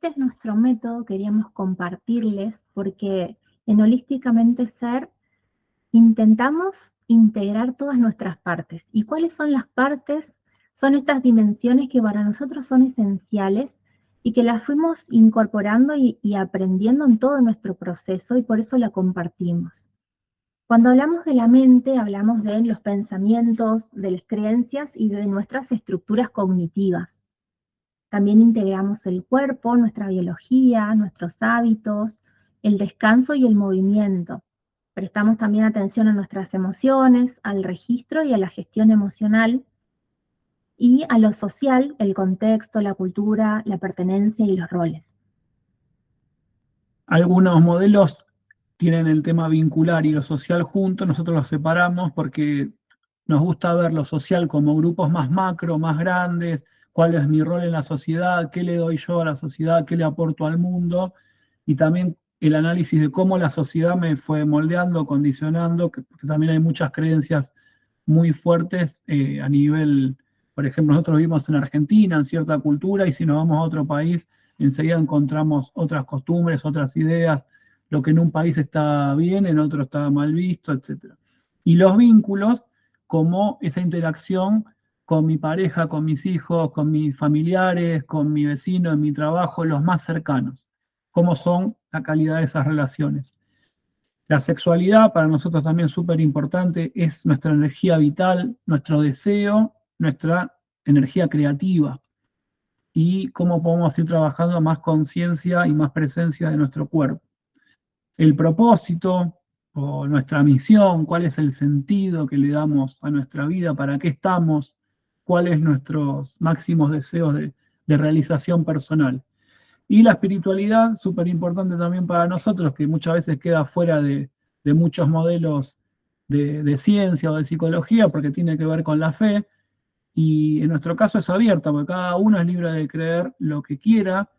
este es nuestro método, queríamos compartirles, porque en Holísticamente Ser intentamos integrar todas nuestras partes. ¿Y cuáles son las partes? Son estas dimensiones que para nosotros son esenciales y que las fuimos incorporando y aprendiendo en todo nuestro proceso, y por eso la compartimos. Cuando hablamos de la mente, hablamos de los pensamientos, de las creencias y de nuestras estructuras cognitivas. También integramos el cuerpo, nuestra biología, nuestros hábitos, el descanso y el movimiento. Prestamos también atención a nuestras emociones, al registro y a la gestión emocional, y a lo social, el contexto, la cultura, la pertenencia y los roles. Algunos modelos tienen el tema vincular y lo social juntos, nosotros los separamos porque nos gusta ver lo social como grupos más macro, más grandes, cuál es mi rol en la sociedad, qué le doy yo a la sociedad, qué le aporto al mundo, y también el análisis de cómo la sociedad me fue moldeando, condicionando, porque también hay muchas creencias muy fuertes a nivel, por ejemplo, nosotros vivimos en Argentina, en cierta cultura, y si nos vamos a otro país, enseguida encontramos otras costumbres, otras ideas, lo que en un país está bien, en otro está mal visto, etc. Y los vínculos, como esa interacción con mi pareja, con mis hijos, con mis familiares, con mi vecino, en mi trabajo, los más cercanos. Cómo son la calidad de esas relaciones. La sexualidad para nosotros también es súper importante, es nuestra energía vital, nuestro deseo, nuestra energía creativa y cómo podemos ir trabajando más conciencia y más presencia de nuestro cuerpo. El propósito o nuestra misión, cuál es el sentido que le damos a nuestra vida, para qué estamos, cuáles nuestros máximos deseos de realización personal. Y la espiritualidad, súper importante también para nosotros, que muchas veces queda fuera de muchos modelos de ciencia o de psicología, porque tiene que ver con la fe, y en nuestro caso es abierta, porque cada uno es libre de creer lo que quiera.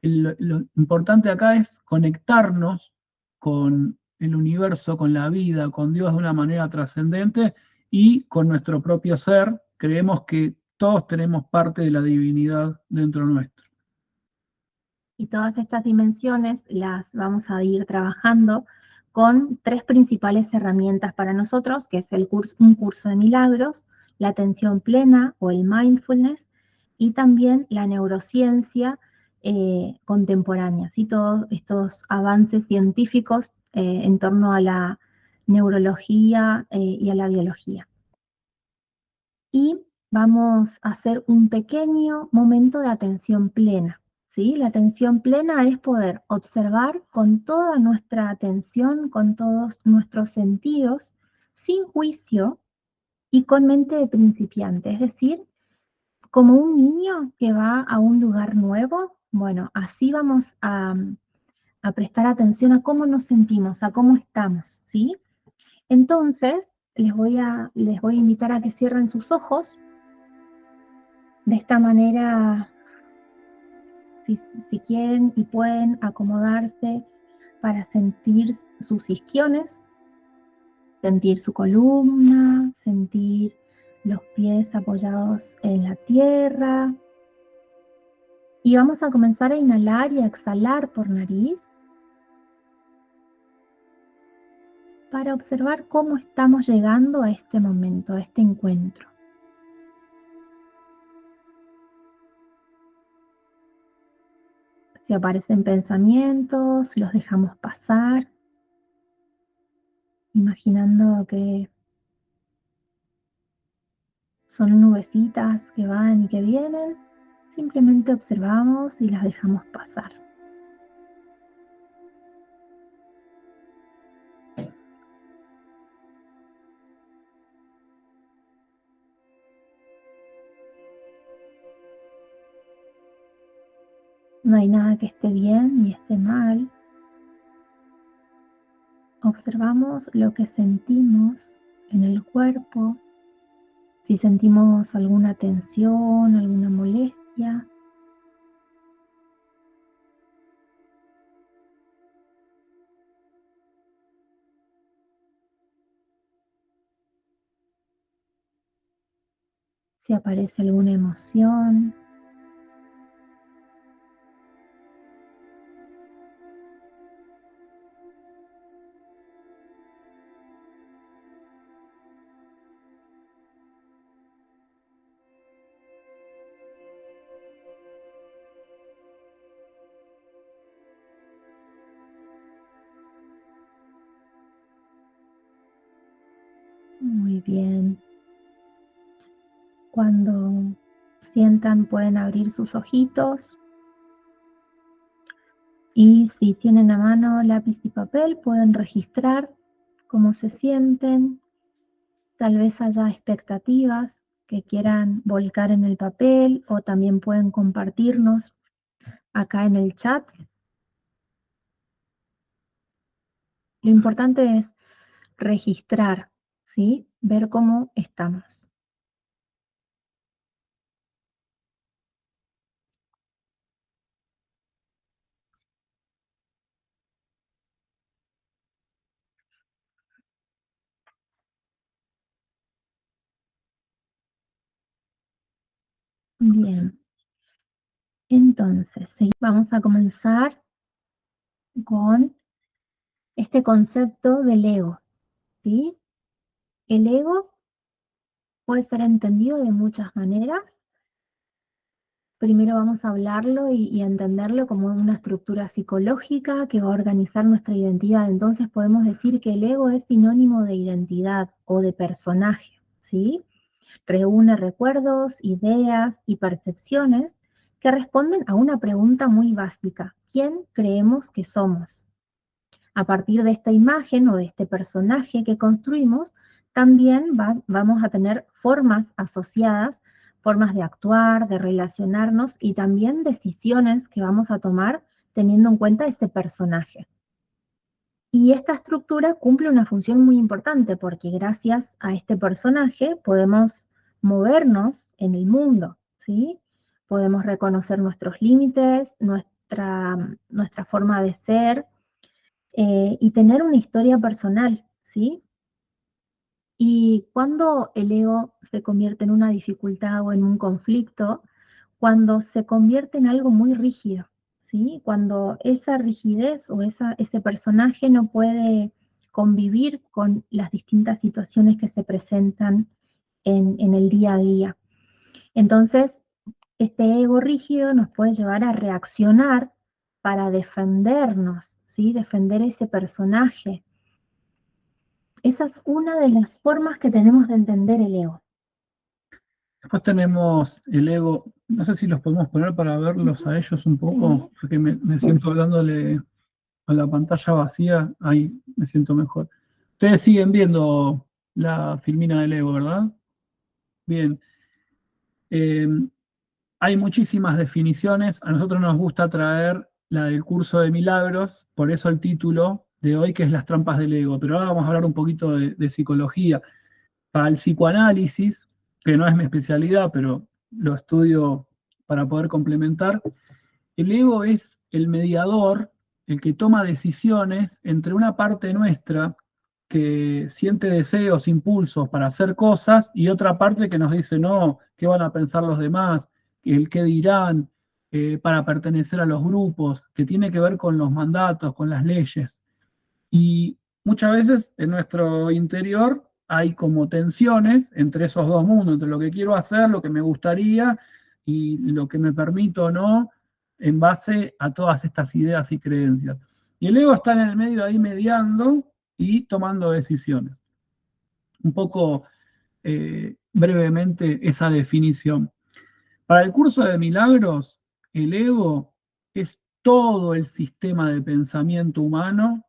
Lo importante acá es conectarnos con el universo, con la vida, con Dios de una manera trascendente y con nuestro propio ser. Creemos que todos tenemos parte de la divinidad dentro nuestro. Y todas estas dimensiones las vamos a ir trabajando con tres principales herramientas para nosotros, que es un curso de milagros, la atención plena o el mindfulness, y también la neurociencia contemporánea, ¿sí? Todos estos avances científicos en torno a la neurología y a la biología. Y vamos a hacer un pequeño momento de atención plena. ¿Sí? La atención plena es poder observar con toda nuestra atención, con todos nuestros sentidos, sin juicio y con mente de principiante, es decir, como un niño que va a un lugar nuevo. Bueno, así vamos a prestar atención a cómo nos sentimos, a cómo estamos, ¿sí? Entonces, les voy a invitar a que cierren sus ojos. De esta manera, si quieren y pueden acomodarse para sentir sus isquiones, sentir su columna, sentir los pies apoyados en la tierra. Y vamos a comenzar a inhalar y a exhalar por nariz para observar cómo estamos llegando a este momento, a este encuentro. Si aparecen pensamientos, los dejamos pasar, imaginando que son nubecitas que van y que vienen. Simplemente observamos y las dejamos pasar. No hay nada que esté bien ni esté mal. Observamos lo que sentimos en el cuerpo. Si sentimos alguna tensión, alguna molestia. Si aparece alguna emoción. bien. Cuando sientan pueden abrir sus ojitos y si tienen a mano lápiz y papel pueden registrar cómo se sienten. Tal vez haya expectativas que quieran volcar en el papel o también pueden compartirnos acá en el chat. Lo importante es registrar, ¿sí? Ver cómo estamos. Bien. Entonces, vamos a comenzar con este concepto del ego, ¿sí? El ego puede ser entendido de muchas maneras. Primero vamos a hablarlo y entenderlo como una estructura psicológica que va a organizar nuestra identidad. Entonces podemos decir que el ego es sinónimo de identidad o de personaje, ¿sí? Reúne recuerdos, ideas y percepciones que responden a una pregunta muy básica: ¿quién creemos que somos? A partir de esta imagen o de este personaje que construimos, también vamos a tener formas asociadas, formas de actuar, de relacionarnos y también decisiones que vamos a tomar teniendo en cuenta ese personaje. Y esta estructura cumple una función muy importante porque gracias a este personaje podemos movernos en el mundo, ¿sí? Podemos reconocer nuestros límites, nuestra forma de ser, y tener una historia personal, ¿sí? Y cuando el ego se convierte en una dificultad o en un conflicto, cuando se convierte en algo muy rígido, ¿sí? Cuando esa rigidez o ese personaje no puede convivir con las distintas situaciones que se presentan en el día a día. Entonces, este ego rígido nos puede llevar a reaccionar para defendernos, ¿sí? Defender ese personaje. Esa es una de las formas que tenemos de entender el ego. Después tenemos el ego, no sé si los podemos poner para verlos a ellos un poco, Sí. porque me siento dándole a la pantalla vacía, ahí me siento mejor. Ustedes siguen viendo la filmina del ego, ¿verdad? Bien. Hay muchísimas definiciones, a nosotros nos gusta traer la del curso de milagros, por eso el título de hoy que es las trampas del ego, pero ahora vamos a hablar un poquito de psicología. Para el psicoanálisis, que no es mi especialidad, pero lo estudio para poder complementar, el ego es el mediador, el que toma decisiones entre una parte nuestra que siente deseos, impulsos para hacer cosas y otra parte que nos dice, no, ¿qué van a pensar los demás? El qué dirán, para pertenecer a los grupos, que tiene que ver con los mandatos, con las leyes. Y muchas veces en nuestro interior hay como tensiones entre esos dos mundos, entre lo que quiero hacer, lo que me gustaría y lo que me permito o no, en base a todas estas ideas y creencias. Y el ego está en el medio ahí mediando y tomando decisiones. Un poco brevemente esa definición. Para el curso de milagros, el ego es todo el sistema de pensamiento humano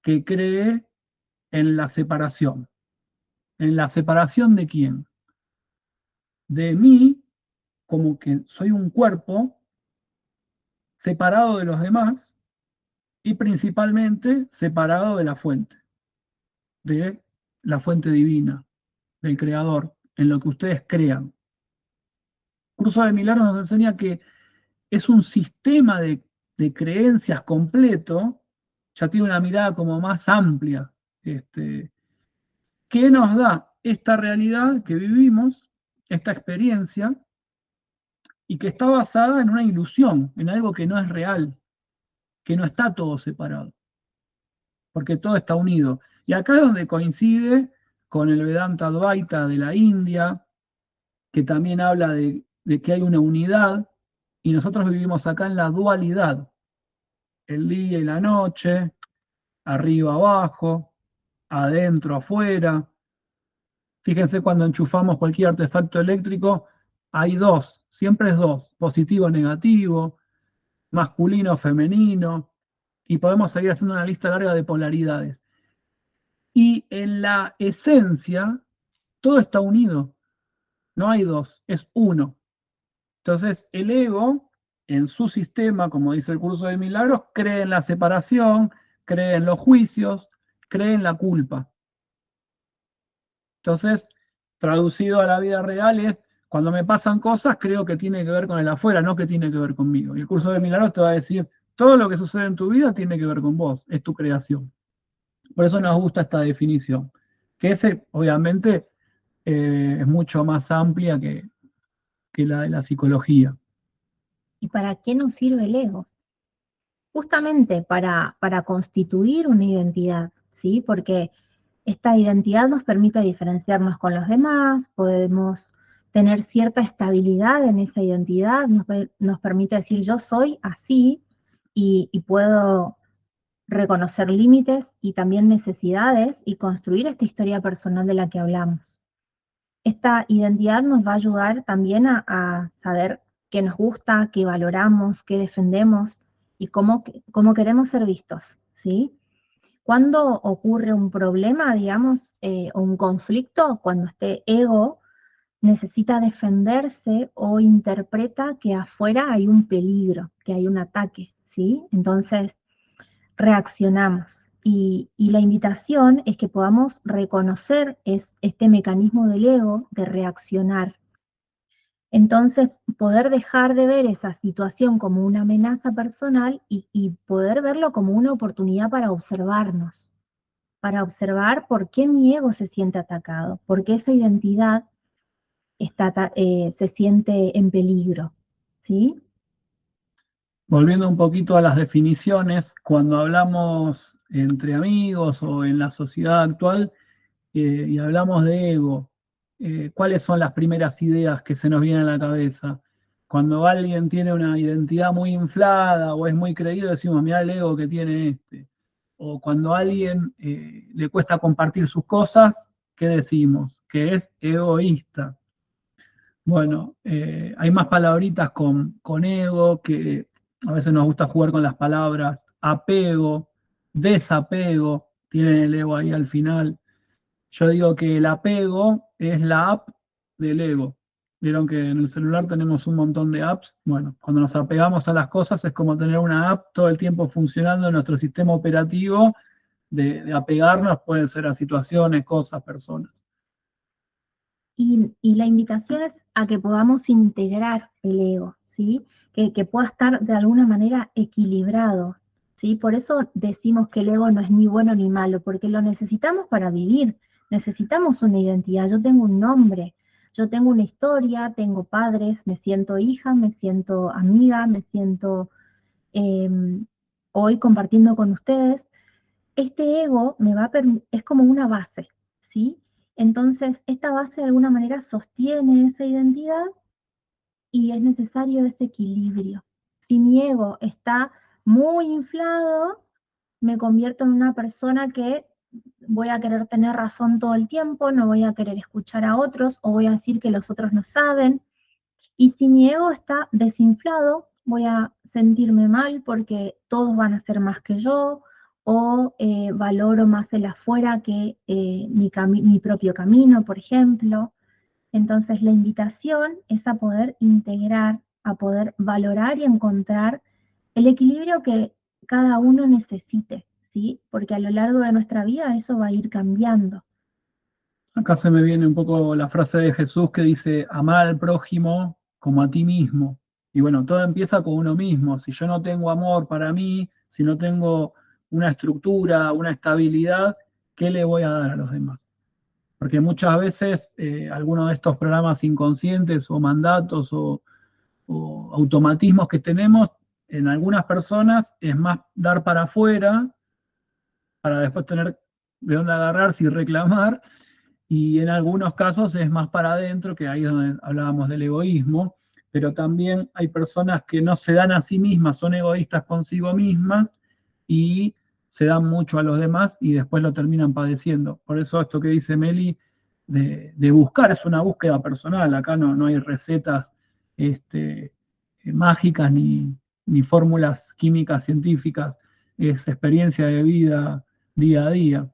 que cree en la separación. ¿En la separación de quién? De mí, como que soy un cuerpo separado de los demás y principalmente separado de la fuente divina, del creador, en lo que ustedes crean. El curso de milagros nos enseña que es un sistema de creencias completo, ya tiene una mirada como más amplia, que nos da esta realidad que vivimos, esta experiencia, y que está basada en una ilusión, en algo que no es real, que no está todo separado, porque todo está unido. Y acá es donde coincide con el Vedanta Advaita de la India, que también habla de que hay una unidad, y nosotros vivimos acá en la dualidad, el día y la noche, arriba abajo, adentro afuera, Fíjense cuando enchufamos cualquier artefacto eléctrico, hay dos, siempre es dos, positivo, negativo, masculino, femenino, y podemos seguir haciendo una lista larga de polaridades. Y en la esencia, todo está unido, no hay dos, es uno. Entonces, el ego, en su sistema, como dice el curso de milagros, cree en la separación, cree en los juicios, cree en la culpa. Entonces, traducido a la vida real es, cuando me pasan cosas, creo que tiene que ver con el afuera, no que tiene que ver conmigo. Y el curso de milagros te va a decir, todo lo que sucede en tu vida tiene que ver con vos, es tu creación. Por eso nos gusta esta definición, que ese, obviamente, es mucho más amplia que la de la psicología. ¿Y para qué nos sirve el ego? Justamente para constituir una identidad, ¿sí? Porque esta identidad nos permite diferenciarnos con los demás, podemos tener cierta estabilidad en esa identidad, nos permite decir yo soy así y puedo reconocer límites y también necesidades y construir esta historia personal de la que hablamos. Esta identidad nos va a ayudar también a saber qué nos gusta, qué valoramos, qué defendemos y cómo queremos ser vistos, ¿sí? Cuando ocurre un problema, digamos, o un conflicto, cuando este ego necesita defenderse o interpreta que afuera hay un peligro, que hay un ataque, ¿sí? Entonces reaccionamos. Y la invitación es que podamos reconocer este mecanismo del ego de reaccionar. Entonces, poder dejar de ver esa situación como una amenaza personal y poder verlo como una oportunidad para observar por qué mi ego se siente atacado, por qué esa identidad se siente en peligro, ¿sí? Volviendo un poquito a las definiciones, cuando hablamos entre amigos o en la sociedad actual y hablamos de ego, ¿cuáles son las primeras ideas que se nos vienen a la cabeza? Cuando alguien tiene una identidad muy inflada o es muy creído, decimos, mira el ego que tiene este. O cuando a alguien le cuesta compartir sus cosas, ¿qué decimos? Que es egoísta. Bueno, hay más palabritas con ego, que a veces nos gusta jugar con las palabras, apego, desapego, tienen el ego ahí al final. Yo digo que el apego es la app del ego. Vieron que en el celular tenemos un montón de apps. Bueno, cuando nos apegamos a las cosas es como tener una app todo el tiempo funcionando en nuestro sistema operativo de apegarnos, pueden ser a situaciones, cosas, personas. Y la invitación es a que podamos integrar el ego, ¿sí? Que pueda estar de alguna manera equilibrado, ¿sí? Por eso decimos que el ego no es ni bueno ni malo, porque lo necesitamos para vivir, necesitamos una identidad. Yo tengo un nombre, yo tengo una historia, tengo padres, me siento hija, me siento amiga, me siento eh, hoy compartiendo con ustedes. Este ego es como una base, ¿sí? Entonces, esta base de alguna manera sostiene esa identidad y es necesario ese equilibrio. Si mi ego está muy inflado, me convierto en una persona que voy a querer tener razón todo el tiempo, no voy a querer escuchar a otros o voy a decir que los otros no saben. Y si mi ego está desinflado, voy a sentirme mal porque todos van a ser más que yo, o valoro más el afuera que mi propio camino, por ejemplo. Entonces la invitación es a poder integrar, a poder valorar y encontrar el equilibrio que cada uno necesite, ¿sí? Porque a lo largo de nuestra vida eso va a ir cambiando. Acá se me viene un poco la frase de Jesús que dice, amar al prójimo como a ti mismo. Y bueno, todo empieza con uno mismo. Si yo no tengo amor para mí, si no tengo una estructura, una estabilidad, ¿qué le voy a dar a los demás? Porque muchas veces algunos de estos programas inconscientes o mandatos o automatismos que tenemos en algunas personas es más dar para afuera para después tener de dónde agarrarse y reclamar, y en algunos casos es más para adentro, que ahí es donde hablábamos del egoísmo, pero también hay personas que no se dan a sí mismas, son egoístas consigo mismas y se dan mucho a los demás y después lo terminan padeciendo. Por eso esto que dice Meli de buscar, es una búsqueda personal, acá no hay recetas mágicas ni fórmulas químicas científicas, es experiencia de vida día a día.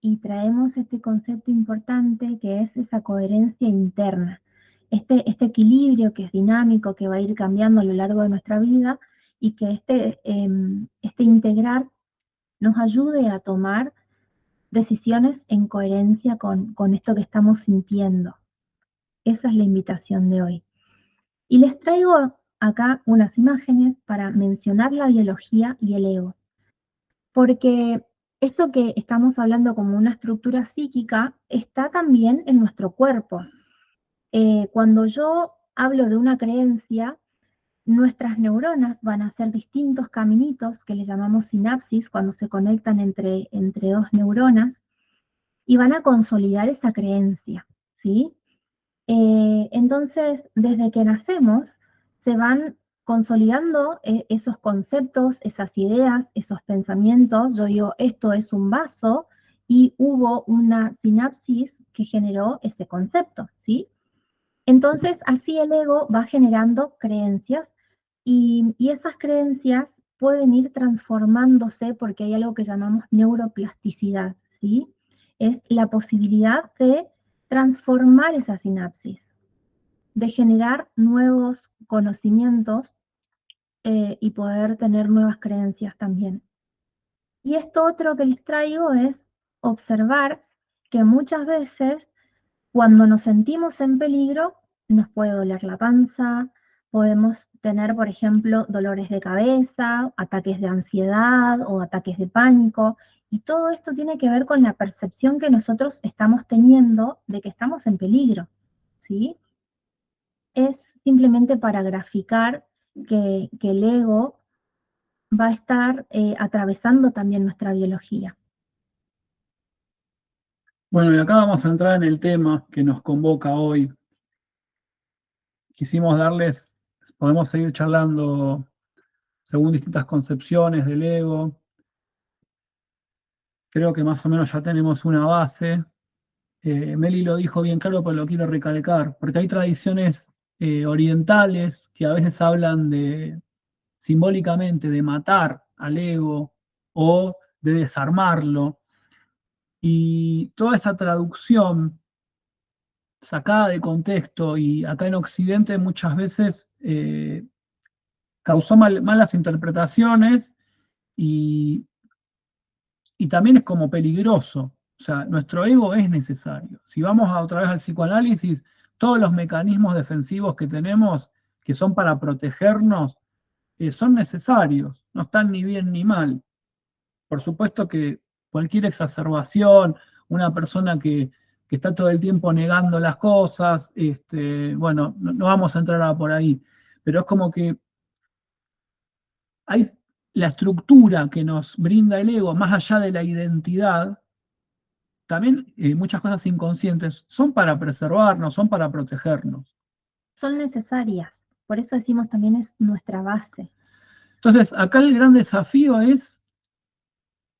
Y traemos este concepto importante que es esa coherencia interna, este equilibrio que es dinámico, que va a ir cambiando a lo largo de nuestra vida y que este integrar nos ayude a tomar decisiones en coherencia con esto que estamos sintiendo. Esa es la invitación de hoy. Y les traigo acá unas imágenes para mencionar la biología y el ego. Porque esto que estamos hablando como una estructura psíquica está también en nuestro cuerpo. Cuando yo hablo de una creencia, nuestras neuronas van a hacer distintos caminitos que le llamamos sinapsis cuando se conectan entre dos neuronas y van a consolidar esa creencia, ¿sí? Entonces, desde que nacemos, se van consolidando esos conceptos, esas ideas, esos pensamientos. Yo digo, esto es un vaso y hubo una sinapsis que generó ese concepto, ¿sí? Entonces, así el ego va generando creencias y esas creencias pueden ir transformándose porque hay algo que llamamos neuroplasticidad, ¿sí? Es la posibilidad de transformar esa sinapsis, de generar nuevos conocimientos y poder tener nuevas creencias también. Y esto otro que les traigo es observar que muchas veces cuando nos sentimos en peligro, nos puede doler la panza, podemos tener, por ejemplo, dolores de cabeza, ataques de ansiedad o ataques de pánico, y todo esto tiene que ver con la percepción que nosotros estamos teniendo de que estamos en peligro, ¿sí? Es simplemente para graficar que el ego va a estar atravesando también nuestra biología. Bueno, y acá vamos a entrar en el tema que nos convoca hoy. Quisimos darles, podemos seguir charlando según distintas concepciones del ego. Creo que más o menos ya tenemos una base. Meli lo dijo bien claro, pero lo quiero recalcar, porque hay tradiciones orientales que a veces hablan de simbólicamente de matar al ego o de desarmarlo. Y toda esa traducción sacada de contexto y acá en Occidente muchas veces causó malas interpretaciones y, y también es como peligroso. O sea, nuestro ego es necesario. Si vamos a otra vez al psicoanálisis, todos los mecanismos defensivos que tenemos, que son para protegernos, son necesarios, no están ni bien ni mal. Por supuesto que cualquier exacerbación, una persona que está todo el tiempo negando las cosas, bueno, no vamos a entrar por ahí, pero es como que hay la estructura que nos brinda el ego, más allá de la identidad, también muchas cosas inconscientes son para preservarnos, son para protegernos. Son necesarias, por eso decimos también es nuestra base. Entonces, acá el gran desafío es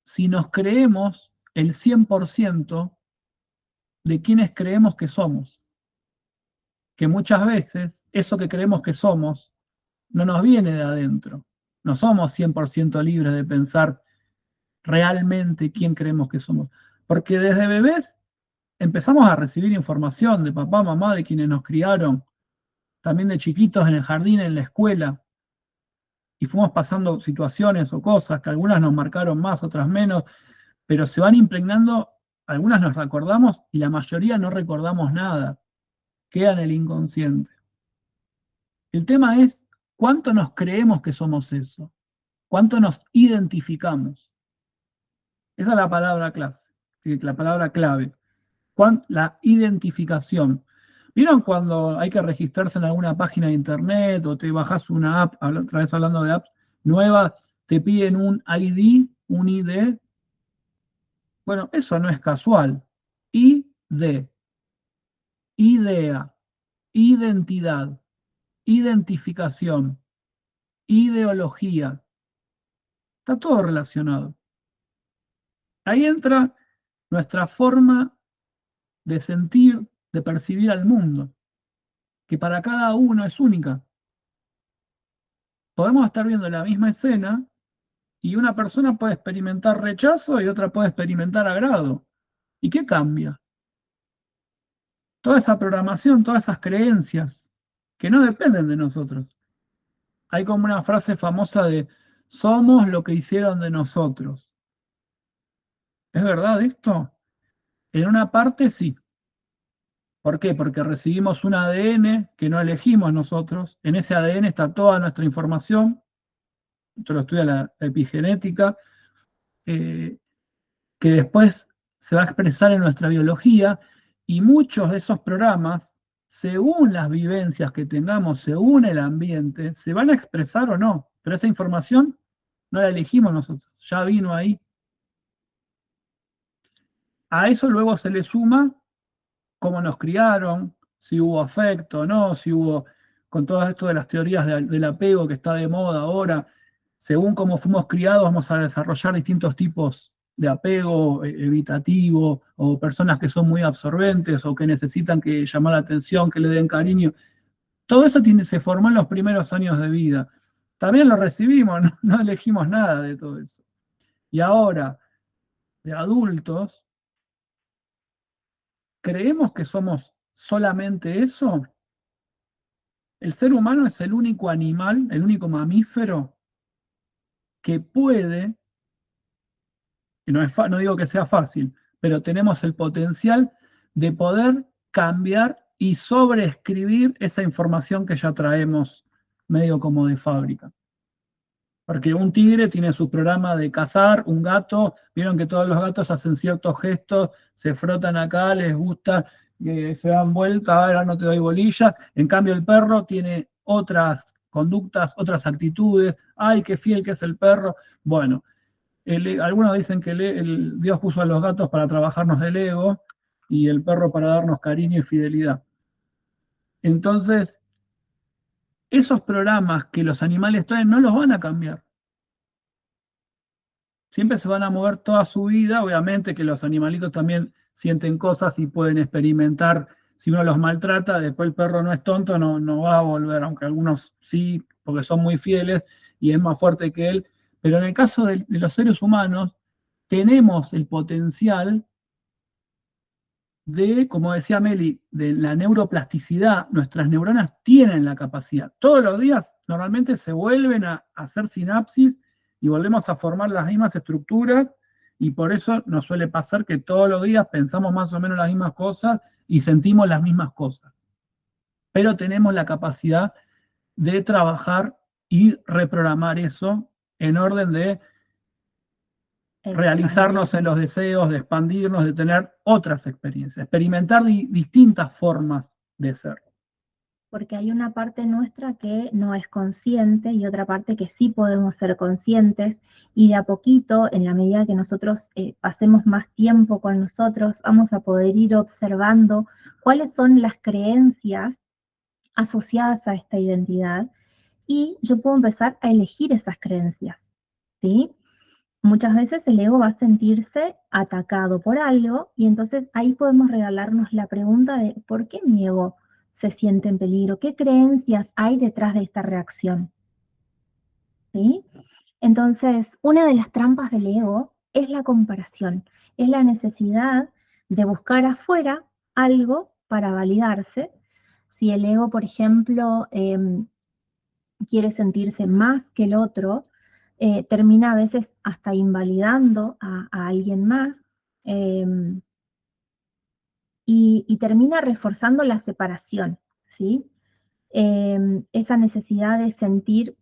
si nos creemos el 100% de quienes creemos que somos, que muchas veces eso que creemos que somos no nos viene de adentro, no somos 100% libres de pensar realmente quién creemos que somos, porque desde bebés empezamos a recibir información de papá, mamá, de quienes nos criaron, también de chiquitos en el jardín, en la escuela, y fuimos pasando situaciones o cosas que algunas nos marcaron más, otras menos, pero se van impregnando, algunas nos recordamos y la mayoría no recordamos nada, queda en el inconsciente. El tema es cuánto nos creemos que somos eso, cuánto nos identificamos. Esa es la palabra clase, la palabra clave. La identificación. ¿Vieron cuando hay que registrarse en alguna página de internet o te bajas una app, otra vez hablando de apps nuevas, te piden un ID, un ID? Bueno, eso no es casual. ID, idea, identidad, identificación, ideología. Está todo relacionado. Ahí entra nuestra forma de sentir, de percibir al mundo, que para cada uno es única. Podemos estar viendo la misma escena y una persona puede experimentar rechazo y otra puede experimentar agrado. ¿Y qué cambia? Toda esa programación, todas esas creencias que no dependen de nosotros. Hay como una frase famosa de somos lo que hicieron de nosotros. ¿Es verdad esto? En una parte sí. ¿Por qué? Porque recibimos un ADN que no elegimos nosotros. En ese ADN está toda nuestra información. Esto lo estudia la epigenética, que después se va a expresar en nuestra biología y muchos de esos programas, según las vivencias que tengamos, según el ambiente, se van a expresar o no. Pero esa información no la elegimos nosotros, ya vino ahí. A eso luego se le suma cómo nos criaron, si hubo afecto o no, si hubo, con todo esto de las teorías del apego que está de moda ahora, según cómo fuimos criados vamos a desarrollar distintos tipos de apego evitativo, o personas que son muy absorbentes o que necesitan que llamar la atención, que le den cariño. Todo eso se formó en los primeros años de vida. También lo recibimos, no elegimos nada de todo eso. Y ahora, de adultos, ¿creemos que somos solamente eso? El ser humano es el único animal, el único mamífero que puede, y no digo que sea fácil, pero tenemos el potencial de poder cambiar y sobreescribir esa información que ya traemos medio como de fábrica. Porque un tigre tiene su programa de cazar, un gato, vieron que todos los gatos hacen ciertos gestos, se frotan acá, les gusta, se dan vuelta, ahora no te doy bolilla. En cambio el perro tiene otras conductas, otras actitudes, ay, qué fiel que es el perro. Bueno, algunos dicen que Dios puso a los gatos para trabajarnos del ego y el perro para darnos cariño y fidelidad. Entonces, esos programas que los animales traen no los van a cambiar. Siempre se van a mover toda su vida, obviamente que los animalitos también sienten cosas y pueden experimentar, si uno los maltrata, después el perro no es tonto, no va a volver, aunque algunos sí, porque son muy fieles y es más fuerte que él, pero en el caso de los seres humanos, tenemos el potencial de, como decía Meli, de la neuroplasticidad. Nuestras neuronas tienen la capacidad. Todos los días normalmente se vuelven a hacer sinapsis y volvemos a formar las mismas estructuras, y por eso nos suele pasar que todos los días pensamos más o menos las mismas cosas y sentimos las mismas cosas. Pero tenemos la capacidad de trabajar y reprogramar eso en orden de realizarnos en los deseos, de expandirnos, de tener otras experiencias, experimentar distintas formas de ser. Porque hay una parte nuestra que no es consciente y otra parte que sí podemos ser conscientes, y de a poquito, en la medida que nosotros pasemos más tiempo con nosotros, vamos a poder ir observando cuáles son las creencias asociadas a esta identidad, y yo puedo empezar a elegir esas creencias, ¿sí? Muchas veces el ego va a sentirse atacado por algo, y entonces ahí podemos regalarnos la pregunta de ¿por qué mi ego se siente en peligro? ¿Qué creencias hay detrás de esta reacción? ¿Sí? Entonces, una de las trampas del ego es la comparación, es la necesidad de buscar afuera algo para validarse. Si el ego, por ejemplo, quiere sentirse más que el otro, termina a veces hasta invalidando a alguien más, eh, y termina reforzando la separación, ¿sí? Esa necesidad de sentir,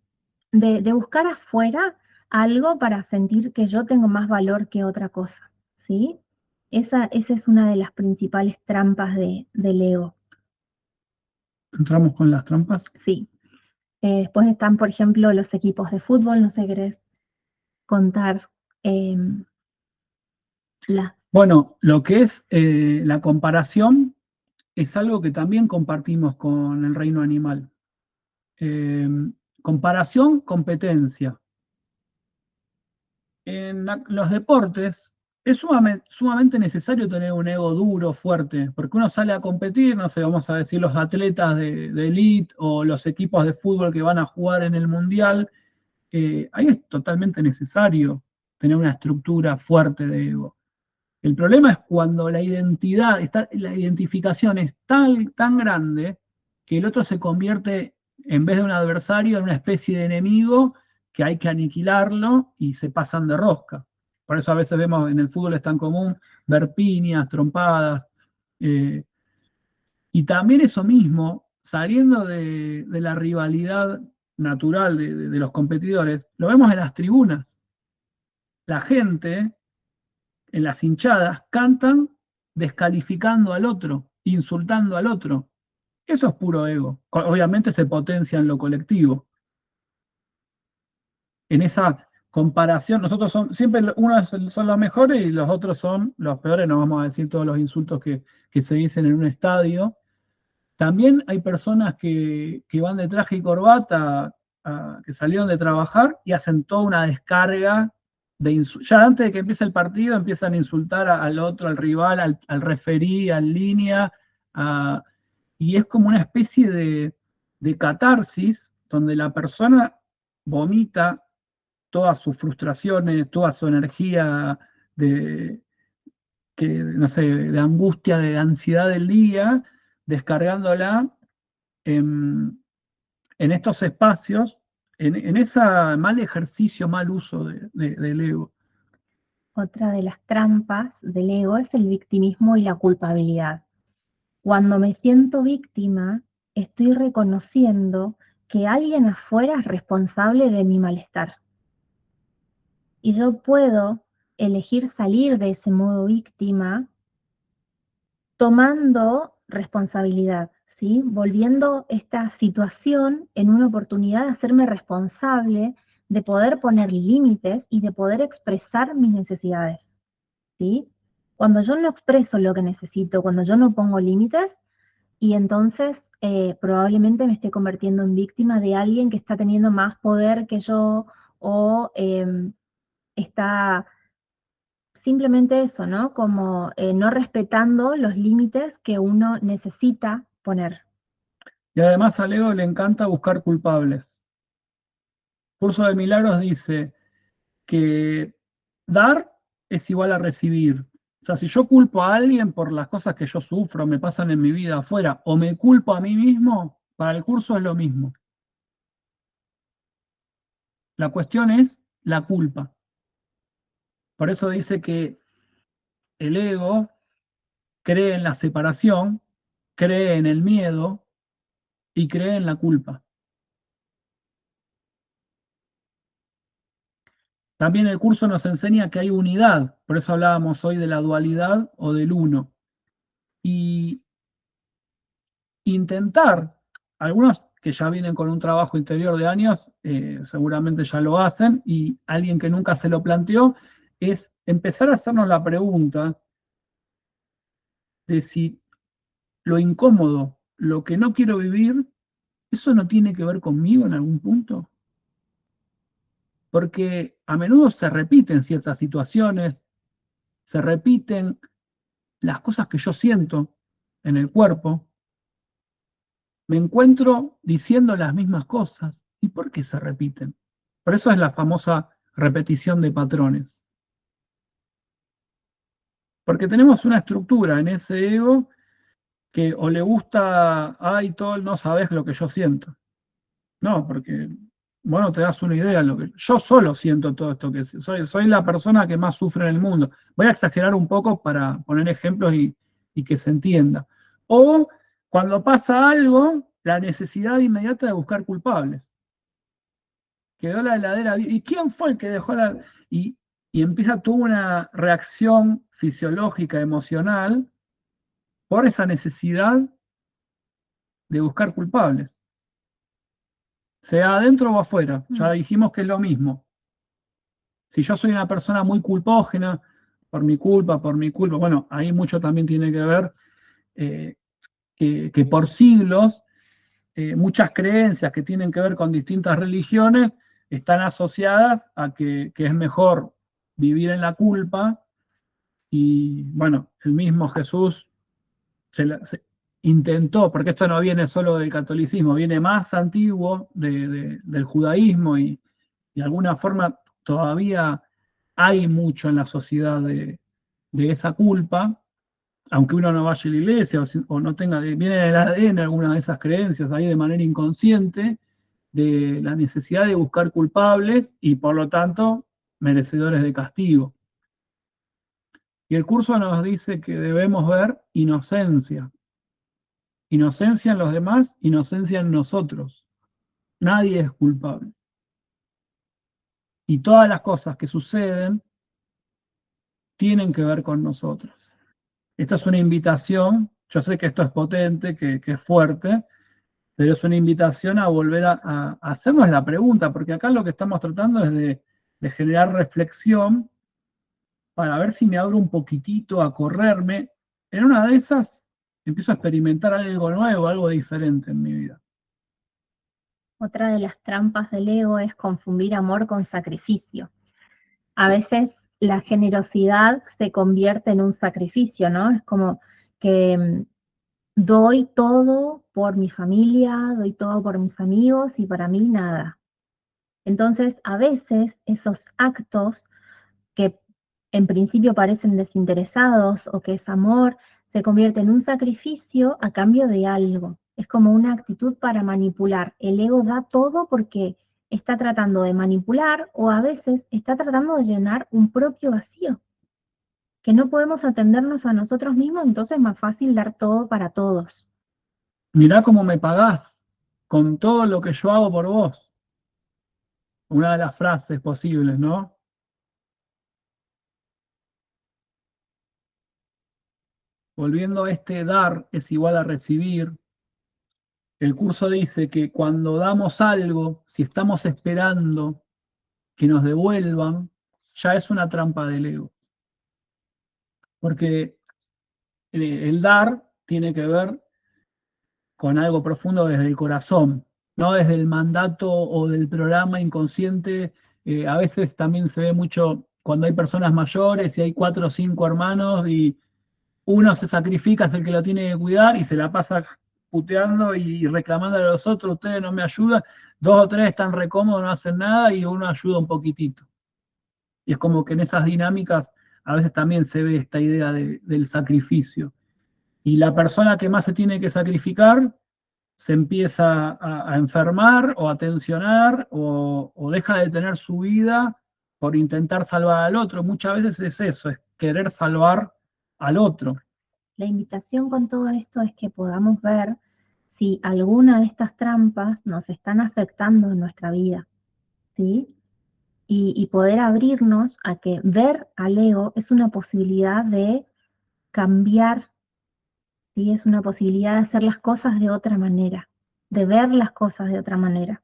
de buscar afuera algo para sentir que yo tengo más valor que otra cosa, ¿sí? Esa es una de las principales trampas del ego. ¿Entramos con las trampas? Sí. Después están, por ejemplo, los equipos de fútbol, no sé, ¿querés contar la... Bueno, lo que es la comparación es algo que también compartimos con el reino animal. Comparación, competencia. En los deportes Es sumamente necesario tener un ego duro, fuerte, porque uno sale a competir, no sé, vamos a decir los atletas de elite o los equipos de fútbol que van a jugar en el mundial, ahí es totalmente necesario tener una estructura fuerte de ego. El problema es cuando la identidad, la identificación es tan grande que el otro se convierte, en vez de un adversario, en una especie de enemigo que hay que aniquilarlo y se pasan de rosca. Por eso a veces vemos en el fútbol es tan común ver piñas, trompadas, eh, y también eso mismo, saliendo de la rivalidad natural de los competidores, lo vemos en las tribunas. La gente en las hinchadas cantan descalificando al otro, insultando al otro. Eso es puro ego. Obviamente se potencia en lo colectivo. En esa comparación, nosotros siempre unos son los mejores y los otros son los peores, no vamos a decir todos los insultos que se dicen en un estadio. También hay personas que van de traje y corbata, que salieron de trabajar y hacen toda una descarga ya antes de que empiece el partido empiezan a insultar al otro, al rival, al referí, al línea, y es como una especie de catarsis donde la persona vomita todas sus frustraciones, toda su energía de, no sé, de angustia, de ansiedad del día, descargándola en, en estos espacios, en ese mal ejercicio, mal uso del ego. Otra de las trampas del ego es el victimismo y la culpabilidad. Cuando me siento víctima, estoy reconociendo que alguien afuera es responsable de mi malestar. Y yo puedo elegir salir de ese modo víctima tomando responsabilidad, ¿sí? Volviendo esta situación en una oportunidad de hacerme responsable, de poder poner límites y de poder expresar mis necesidades, ¿sí? Cuando yo no expreso lo que necesito, cuando yo no pongo límites, y entonces probablemente me esté convirtiendo en víctima de alguien que está teniendo más poder que yo o está simplemente eso, ¿no? Como no respetando los límites que uno necesita poner. Y además al ego le encanta buscar culpables. Curso de Milagros dice que dar es igual a recibir. O sea, si yo culpo a alguien por las cosas que yo sufro, me pasan en mi vida afuera, o me culpo a mí mismo, para el curso es lo mismo. La cuestión es la culpa. Por eso dice que el ego cree en la separación, cree en el miedo y cree en la culpa. También el curso nos enseña que hay unidad, por eso hablábamos hoy de la dualidad o del uno. Y intentar, algunos que ya vienen con un trabajo interior de años, seguramente ya lo hacen, y alguien que nunca se lo planteó, es empezar a hacernos la pregunta de si lo incómodo, lo que no quiero vivir, ¿eso no tiene que ver conmigo en algún punto? Porque a menudo se repiten ciertas situaciones, se repiten las cosas que yo siento en el cuerpo, me encuentro diciendo las mismas cosas. ¿Y por qué se repiten? Por eso es la famosa repetición de patrones. Porque tenemos una estructura en ese ego que o le gusta, ay, todo, no sabes lo que yo siento. No, porque bueno, te das una idea de lo que yo solo siento todo esto que soy la persona que más sufre en el mundo. Voy a exagerar un poco para poner ejemplos y que se entienda. O cuando pasa algo, la necesidad inmediata de buscar culpables. Quedó la heladera, ¿y quién fue el que dejó la...? Y empieza toda una reacción fisiológica, emocional, por esa necesidad de buscar culpables. Sea adentro o afuera, ya dijimos que es lo mismo. Si yo soy una persona muy culpógena, por mi culpa, bueno, ahí mucho también tiene que ver que por siglos muchas creencias que tienen que ver con distintas religiones están asociadas a que es mejor vivir en la culpa Y bueno, el mismo Jesús se intentó, porque esto no viene solo del catolicismo, viene más antiguo del judaísmo y de alguna forma todavía hay mucho en la sociedad de esa culpa, aunque uno no vaya a la iglesia o no tenga, viene del ADN alguna de esas creencias ahí de manera inconsciente, de la necesidad de buscar culpables y por lo tanto merecedores de castigo. Y el curso nos dice que debemos ver inocencia. Inocencia en los demás, inocencia en nosotros. Nadie es culpable. Y todas las cosas que suceden tienen que ver con nosotros. Esta es una invitación, yo sé que esto es potente, que es fuerte, pero es una invitación a volver a hacernos la pregunta, porque acá lo que estamos tratando es de generar reflexión para ver si me abro un poquitito a correrme. En una de esas empiezo a experimentar algo nuevo, algo diferente en mi vida. Otra de las trampas del ego es confundir amor con sacrificio. A veces la generosidad se convierte en un sacrificio, ¿no? Es como que doy todo por mi familia, doy todo por mis amigos y para mí nada. Entonces, a veces esos actos que en principio parecen desinteresados o que es amor, se convierte en un sacrificio a cambio de algo. Es como una actitud para manipular. El ego da todo porque está tratando de manipular o a veces está tratando de llenar un propio vacío, que no podemos atendernos a nosotros mismos, entonces es más fácil dar todo para todos. Mirá cómo me pagás con todo lo que yo hago por vos. Una de las frases posibles, ¿no? Volviendo a este dar es igual a recibir, el curso dice que cuando damos algo, si estamos esperando que nos devuelvan, ya es una trampa del ego. Porque el dar tiene que ver con algo profundo desde el corazón, no desde el mandato o del programa inconsciente. A veces también se ve mucho cuando hay personas mayores y hay 4 o 5 hermanos y uno se sacrifica, es el que lo tiene que cuidar y se la pasa puteando y reclamando a los otros, ustedes no me ayudan, 2 o 3 están recómodos, no hacen nada y uno ayuda un poquitito. Y es como que en esas dinámicas a veces también se ve esta idea del sacrificio. Y la persona que más se tiene que sacrificar se empieza a enfermar o a tensionar o deja de tener su vida por intentar salvar al otro. Muchas veces es eso, es querer salvar al otro. La invitación con todo esto es que podamos ver si alguna de estas trampas nos están afectando en nuestra vida, ¿sí? Y poder abrirnos a que ver al ego es una posibilidad de cambiar, ¿sí? Es una posibilidad de hacer las cosas de otra manera, de ver las cosas de otra manera.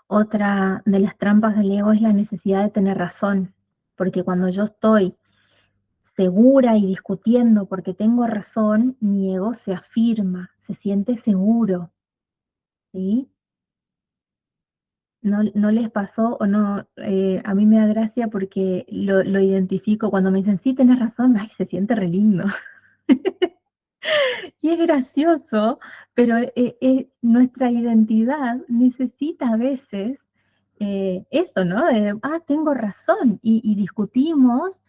Otra de las trampas del ego es la necesidad de tener razón, porque cuando yo estoy segura y discutiendo porque tengo razón, mi ego se afirma, se siente seguro, ¿sí? No les pasó o no, a mí me da gracia porque lo identifico cuando me dicen, sí, tenés razón, ay, se siente re lindo. Y es gracioso, pero nuestra identidad necesita a veces eso, ¿no? Tengo razón, y discutimos,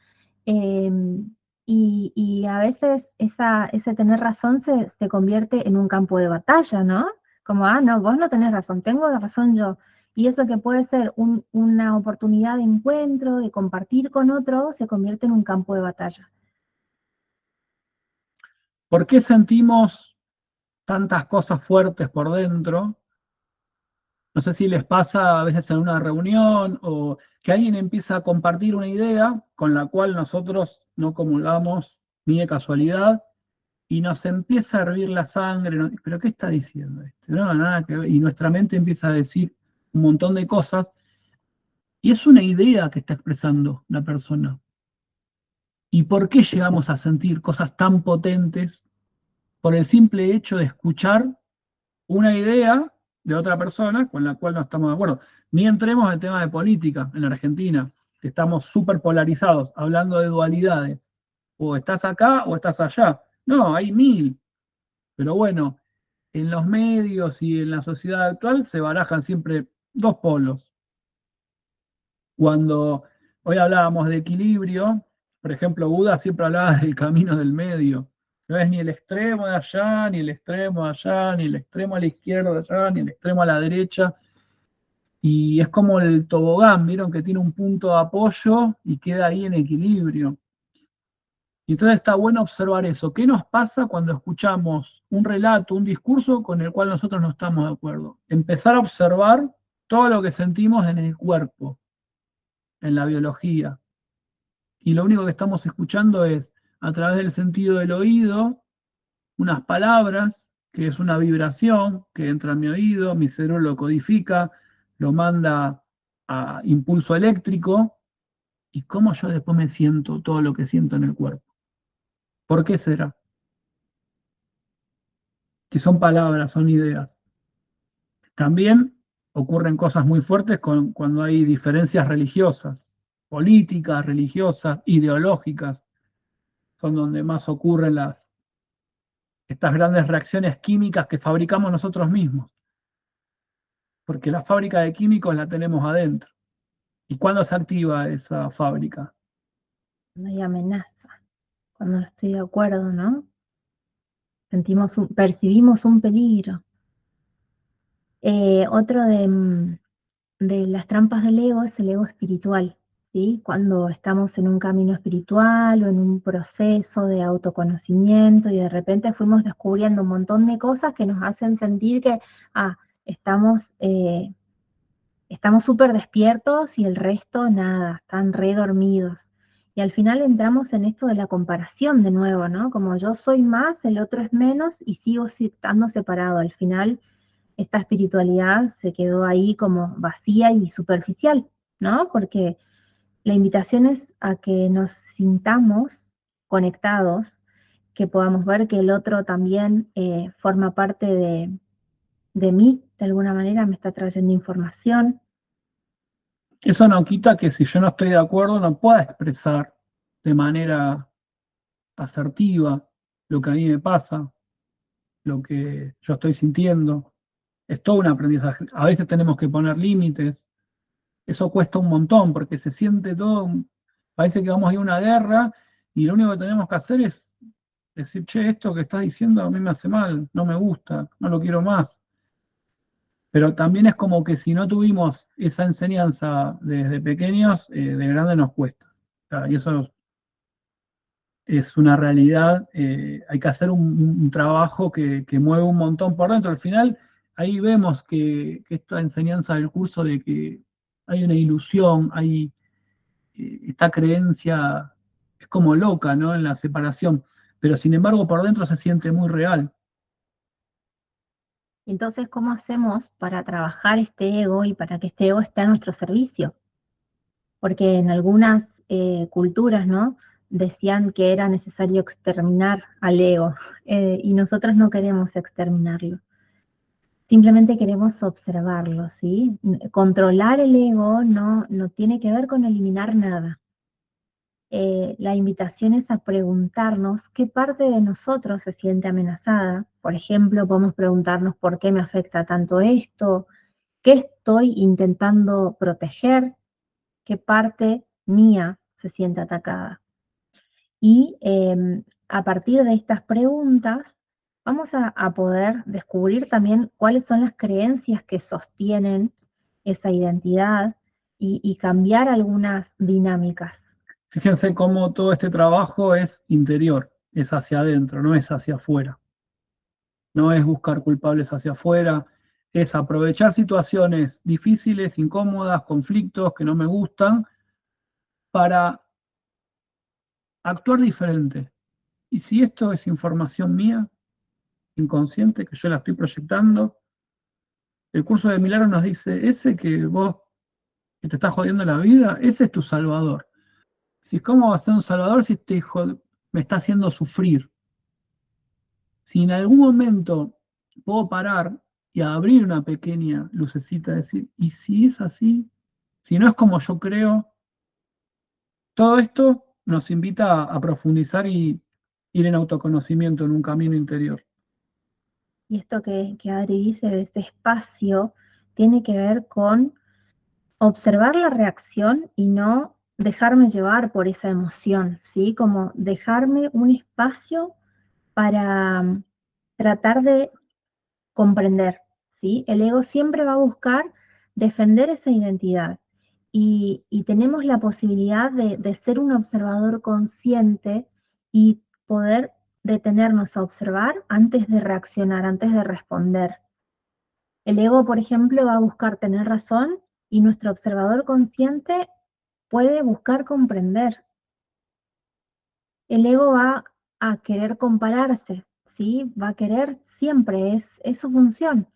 y a veces ese tener razón se convierte en un campo de batalla, ¿no? Como, no, vos no tenés razón, tengo razón yo. Y eso que puede ser una oportunidad de encuentro, de compartir con otro, se convierte en un campo de batalla. ¿Por qué sentimos tantas cosas fuertes por dentro? No sé si les pasa a veces en una reunión o que alguien empieza a compartir una idea con la cual nosotros no comulgamos ni de casualidad y nos empieza a hervir la sangre. ¿Pero qué está diciendo este? No, nada que ver. Y nuestra mente empieza a decir un montón de cosas y es una idea que está expresando la persona. ¿Y por qué llegamos a sentir cosas tan potentes por el simple hecho de escuchar una idea de otra persona con la cual no estamos de acuerdo? Ni entremos en el tema de política en Argentina. que estamos súper polarizados, hablando de dualidades. O estás acá o estás allá. No, hay mil. Pero bueno, en los medios y en la sociedad actual se barajan siempre dos polos. Cuando hoy hablábamos de equilibrio, por ejemplo, Buda siempre hablaba del camino del medio. No es ni el extremo de allá, ni el extremo de allá, ni el extremo a la izquierda de allá, ni el extremo a la derecha. Y es como el tobogán, vieron que tiene un punto de apoyo y queda ahí en equilibrio. Y entonces está bueno observar eso. ¿Qué nos pasa cuando escuchamos un relato, un discurso con el cual nosotros no estamos de acuerdo? Empezar a observar todo lo que sentimos en el cuerpo, en la biología. Y lo único que estamos escuchando es, a través del sentido del oído, unas palabras, que es una vibración que entra en mi oído, mi cerebro lo codifica, lo manda a impulso eléctrico, y cómo yo después me siento, todo lo que siento en el cuerpo. ¿Por qué será? Si son palabras, son ideas. También ocurren cosas muy fuertes cuando hay diferencias religiosas, políticas, religiosas, ideológicas, son donde más ocurren estas grandes reacciones químicas que fabricamos nosotros mismos, porque la fábrica de químicos la tenemos adentro. ¿Y cuándo se activa esa fábrica? No hay amenaza, cuando no estoy de acuerdo, ¿no? Percibimos un peligro. Otro de las trampas del ego es el ego espiritual, ¿sí? Cuando estamos en un camino espiritual o en un proceso de autoconocimiento y de repente fuimos descubriendo un montón de cosas que nos hacen sentir que estamos súper despiertos y el resto nada, están re dormidos. Y al final entramos en esto de la comparación de nuevo, ¿no? Como yo soy más, el otro es menos y sigo estando separado. Al final esta espiritualidad se quedó ahí como vacía y superficial, ¿no? Porque la invitación es a que nos sintamos conectados, que podamos ver que el otro también forma parte de mí, de alguna manera me está trayendo información. Eso no quita que si yo no estoy de acuerdo no pueda expresar de manera asertiva lo que a mí me pasa, lo que yo estoy sintiendo. Es todo un aprendizaje. A veces tenemos que poner límites. Eso cuesta un montón porque se siente todo, parece que vamos a ir a una guerra y lo único que tenemos que hacer es decir, che, esto que estás diciendo a mí me hace mal, no me gusta, no lo quiero más. Pero también es como que si no tuvimos esa enseñanza desde pequeños, de grande nos cuesta. O sea, y eso es una realidad. Hay que hacer un trabajo que mueve un montón por dentro. Al final, ahí vemos que esta enseñanza del curso de que hay una ilusión, hay esta creencia, es como loca, ¿no? En la separación. Pero sin embargo, por dentro se siente muy real. Entonces, ¿cómo hacemos para trabajar este ego y para que este ego esté a nuestro servicio? Porque en algunas culturas, ¿no? Decían que era necesario exterminar al ego y nosotros no queremos exterminarlo. Simplemente queremos observarlo, ¿sí? Controlar el ego no tiene que ver con eliminar nada. La invitación es a preguntarnos qué parte de nosotros se siente amenazada. Por ejemplo, podemos preguntarnos por qué me afecta tanto esto, qué estoy intentando proteger, qué parte mía se siente atacada. Y a partir de estas preguntas vamos a poder descubrir también cuáles son las creencias que sostienen esa identidad y cambiar algunas dinámicas. Fíjense cómo todo este trabajo es interior, es hacia adentro, no es hacia afuera. No es buscar culpables hacia afuera, es aprovechar situaciones difíciles, incómodas, conflictos que no me gustan, para actuar diferente. Y si esto es información mía, inconsciente, que yo la estoy proyectando, el curso de milagros nos dice, ese que vos que te está jodiendo la vida, ese es tu salvador. Si cómo va a ser un salvador si este hijo me está haciendo sufrir. Si en algún momento puedo parar y abrir una pequeña lucecita, decir, ¿y si es así? Si no es como yo creo, Todo esto nos invita a profundizar y ir en autoconocimiento, en un camino interior. Y esto que Adri dice de ese espacio tiene que ver con observar la reacción y no dejarme llevar por esa emoción, ¿sí? Como dejarme un espacio para tratar de comprender, ¿sí? El ego siempre va a buscar defender esa identidad y tenemos la posibilidad de ser un observador consciente y poder detenernos a observar antes de reaccionar, antes de responder. El ego, por ejemplo, va a buscar tener razón y nuestro observador consciente puede buscar comprender. El ego va a querer compararse, ¿sí? Va a querer siempre, es su función.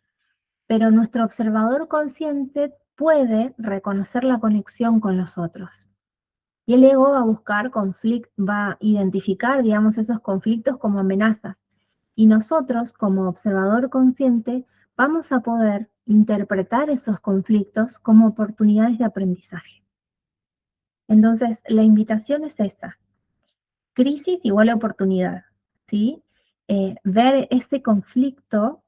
Pero nuestro observador consciente puede reconocer la conexión con los otros. Y el ego va a buscar conflicto, va a identificar, digamos, esos conflictos como amenazas. Y nosotros, como observador consciente, vamos a poder interpretar esos conflictos como oportunidades de aprendizaje. Entonces, la invitación es esta: crisis igual a oportunidad, ¿sí? Ver ese conflicto,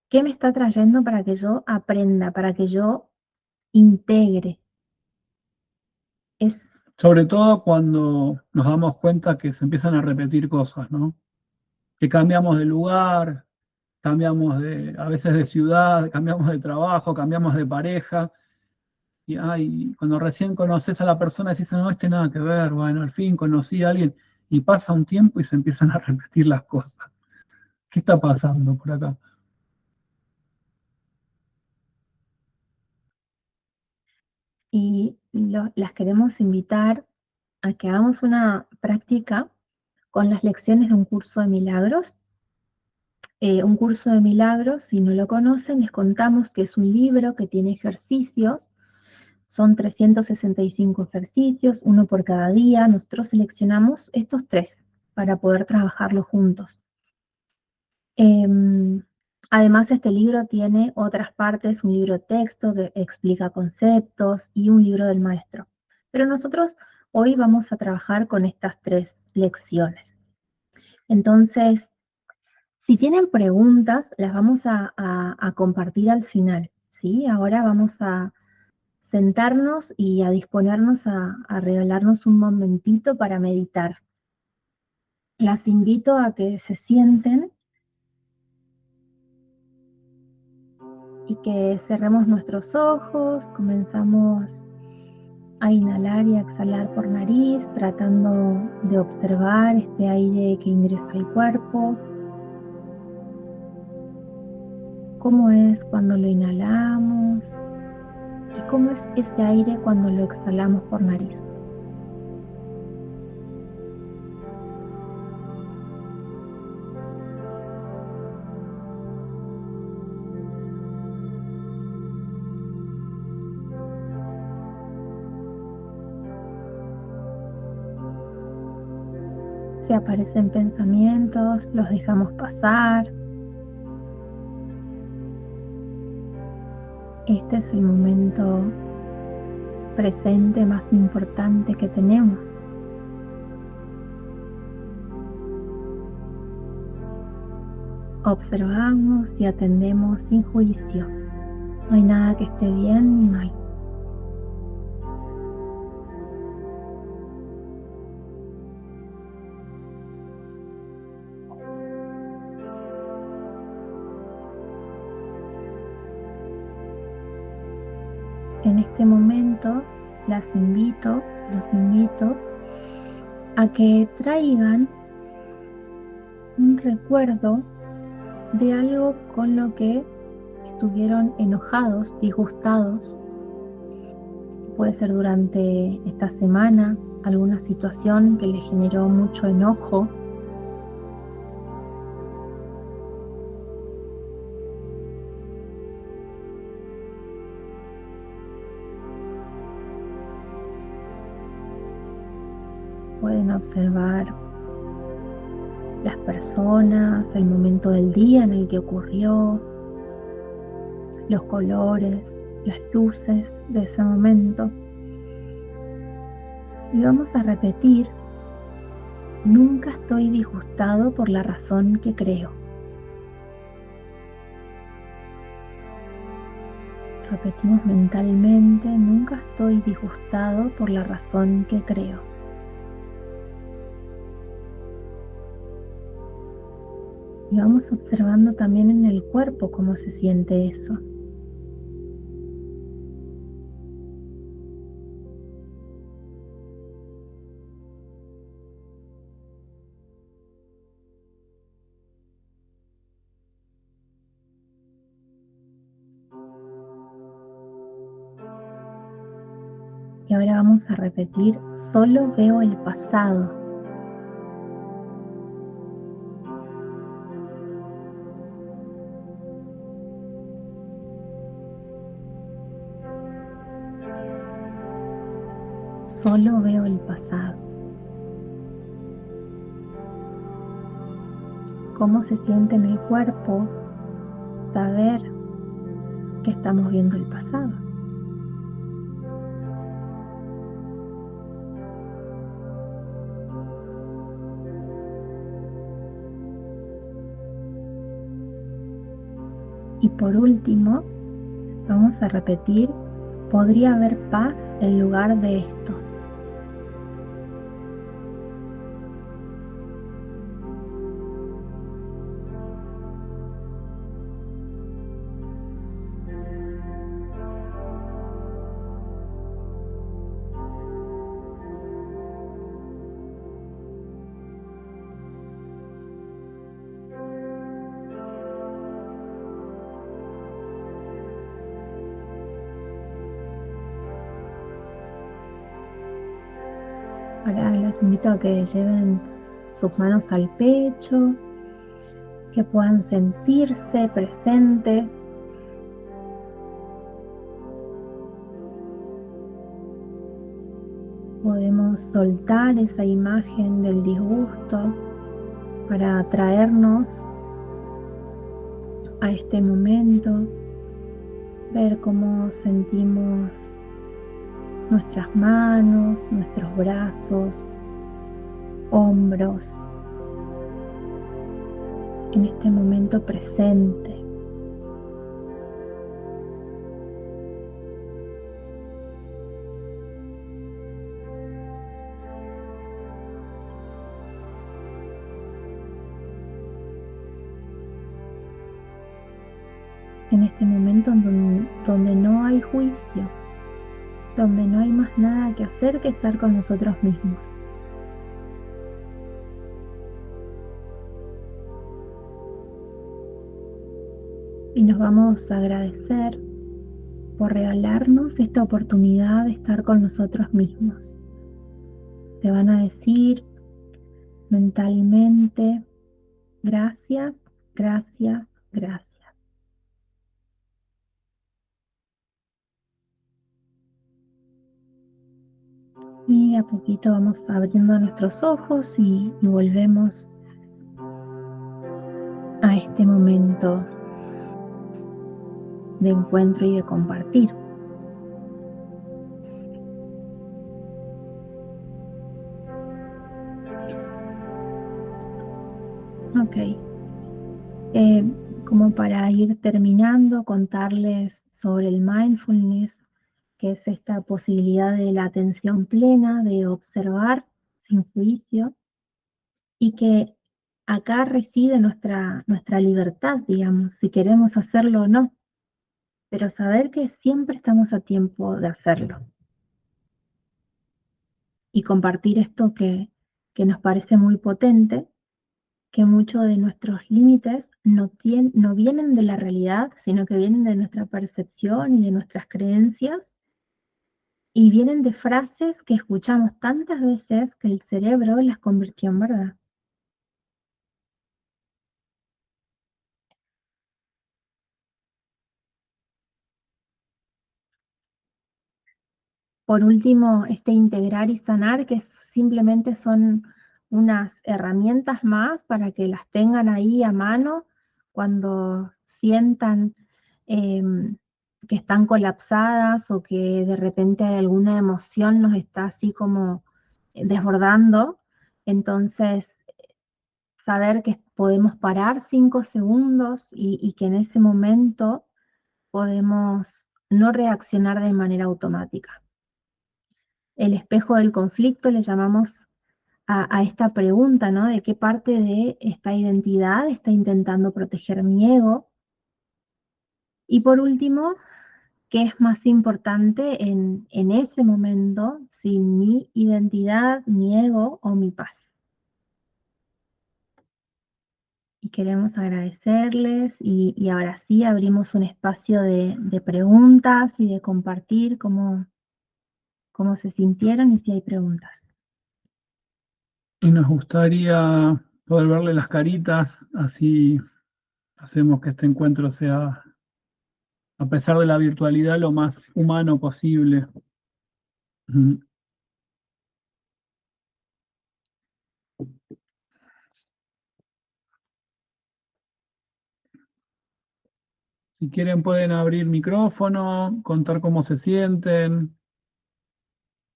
¿qué me está trayendo para que yo aprenda, para que yo integre? Es, Sobre todo cuando nos damos cuenta que se empiezan a repetir cosas, ¿no? Que cambiamos de lugar, cambiamos a veces de ciudad, cambiamos de trabajo, cambiamos de pareja. Y cuando recién conoces a la persona decís, no, nada que ver, bueno, al fin conocí a alguien, y pasa un tiempo y se empiezan a repetir las cosas. ¿Qué está pasando por acá? y las queremos invitar a que hagamos una práctica con las lecciones de un curso de milagros. Un curso de milagros, si no lo conocen, les contamos que es un libro que tiene ejercicios. Son 365 ejercicios, uno por cada día. Nosotros seleccionamos estos 3 para poder trabajarlos juntos. Además, este libro tiene otras partes, un libro texto que explica conceptos y un libro del maestro. Pero nosotros hoy vamos a trabajar con estas 3 lecciones. Entonces, si tienen preguntas, las vamos a compartir al final, ¿sí? Ahora vamos a sentarnos y a disponernos a regalarnos un momentito para meditar. Las invito a que se sienten y que cerremos nuestros ojos. Comenzamos a inhalar y a exhalar por nariz, tratando de observar este aire que ingresa al cuerpo. Cómo es cuando lo inhalamos y cómo es ese aire cuando lo exhalamos por nariz. Si aparecen pensamientos, los dejamos pasar. Este es el momento presente más importante que tenemos. Observamos y atendemos sin juicio. No hay nada que esté bien ni mal. En este momento los invito a que traigan un recuerdo de algo con lo que estuvieron enojados, disgustados. Puede ser durante esta semana alguna situación que les generó mucho enojo. Pueden observar las personas, el momento del día en el que ocurrió, los colores, las luces de ese momento. Y vamos a repetir: nunca estoy disgustado por la razón que creo. Repetimos mentalmente: nunca estoy disgustado por la razón que creo. Y vamos observando también en el cuerpo cómo se siente eso. Y ahora vamos a repetir: solo veo el pasado. Solo veo el pasado. ¿Cómo se siente en el cuerpo saber que estamos viendo el pasado? Y por último, vamos a repetir: podría haber paz en lugar de esto. Ahora los invito a que lleven sus manos al pecho, que puedan sentirse presentes. Podemos soltar esa imagen del disgusto para atraernos a este momento, ver cómo sentimos nuestras manos, nuestros brazos, hombros, en este momento presente. En este momento donde no hay juicio, donde no hay más nada que hacer que estar con nosotros mismos. Y nos vamos a agradecer por regalarnos esta oportunidad de estar con nosotros mismos. Te van a decir mentalmente: gracias, gracias, gracias. Y a poquito vamos abriendo nuestros ojos y volvemos a este momento de encuentro y de compartir. Ok. Como para ir terminando, contarles sobre el mindfulness, que es esta posibilidad de la atención plena, de observar sin juicio, y que acá reside nuestra libertad, digamos, si queremos hacerlo o no, pero saber que siempre estamos a tiempo de hacerlo. Y compartir esto que nos parece muy potente, que muchos de nuestros límites no vienen de la realidad, sino que vienen de nuestra percepción y de nuestras creencias, y vienen de frases que escuchamos tantas veces que el cerebro las convirtió en verdad. Por último, este integrar y sanar, que simplemente son unas herramientas más para que las tengan ahí a mano cuando sientan que están colapsadas o que de repente alguna emoción nos está así como desbordando. Entonces, saber que podemos parar 5 segundos y que en ese momento podemos no reaccionar de manera automática. El espejo del conflicto le llamamos a esta pregunta, ¿no? De qué parte de esta identidad está intentando proteger mi ego. Y por último, ¿qué es más importante en ese momento, si mi identidad, mi ego o mi paz? Y queremos agradecerles y ahora sí abrimos un espacio de preguntas y de compartir cómo se sintieron y si hay preguntas. Y nos gustaría poder verle las caritas, así hacemos que este encuentro sea, a pesar de la virtualidad, lo más humano posible. Si quieren pueden abrir micrófono, contar cómo se sienten,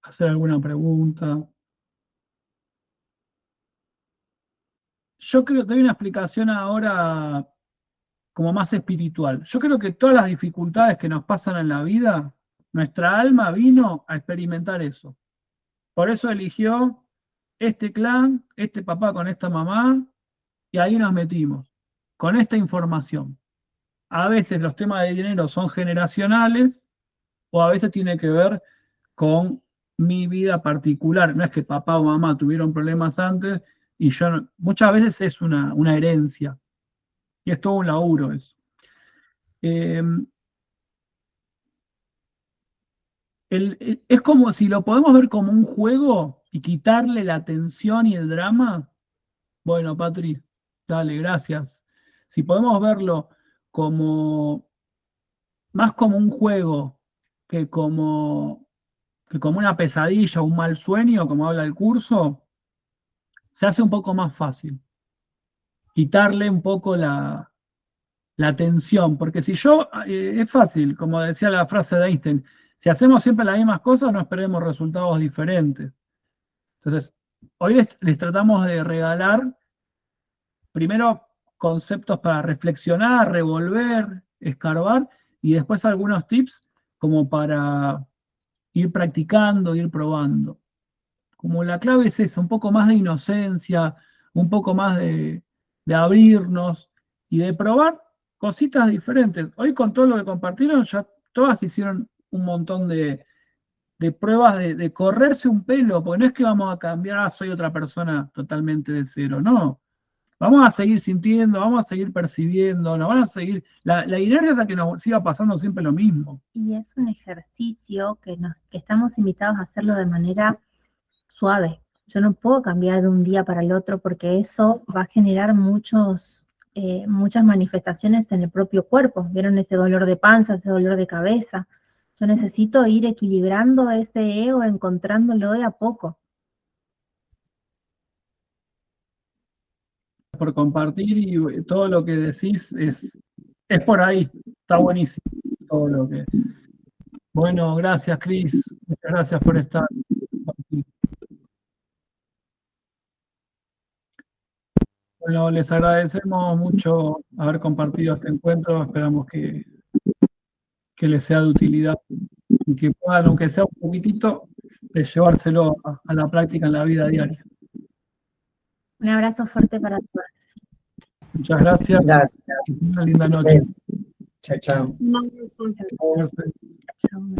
hacer alguna pregunta. Yo creo que doy una explicación ahora como más espiritual. Yo creo que todas las dificultades que nos pasan en la vida, nuestra alma vino a experimentar eso. Por eso eligió este clan, este papá con esta mamá, y ahí nos metimos, con esta información. A veces los temas de dinero son generacionales, o a veces tiene que ver con mi vida particular. No es que papá o mamá tuvieron problemas antes y yo no, muchas veces es una herencia. Y es todo un laburo eso. Es como si lo podemos ver como un juego y quitarle la tensión y el drama. Bueno, Patri, dale, gracias. Si podemos verlo como más como un juego que como una pesadilla, un mal sueño, como habla el curso, se hace un poco más fácil. Quitarle un poco la tensión, porque si yo, es fácil, como decía la frase de Einstein, si hacemos siempre las mismas cosas, no esperemos resultados diferentes. Entonces, hoy les tratamos de regalar, primero, conceptos para reflexionar, revolver, escarbar, y después algunos tips como para ir practicando, ir probando. Como la clave es esa, un poco más de inocencia, un poco más de abrirnos y de probar cositas diferentes. Hoy con todo lo que compartieron, ya todas hicieron un montón de pruebas de correrse un pelo, porque no es que vamos a cambiar, soy otra persona totalmente de cero, no. Vamos a seguir sintiendo, vamos a seguir percibiendo, nos van a seguir. La inercia es la que nos siga pasando siempre lo mismo. Y es un ejercicio que estamos invitados a hacerlo de manera suave. Yo no puedo cambiar de un día para el otro porque eso va a generar muchas manifestaciones en el propio cuerpo. ¿Vieron ese dolor de panza, ese dolor de cabeza? Yo necesito ir equilibrando ese ego, encontrándolo de a poco. Por compartir y todo lo que decís es por ahí. Está buenísimo todo lo que. Bueno, gracias, Cris. Muchas gracias por estar aquí. Bueno, les agradecemos mucho haber compartido este encuentro. Esperamos que les sea de utilidad y que puedan, aunque sea un poquitito, llevárselo a la práctica en la vida diaria. Un abrazo fuerte para todos. Muchas gracias. Gracias. Una linda noche. Chao, chao. Un abrazo. Chao.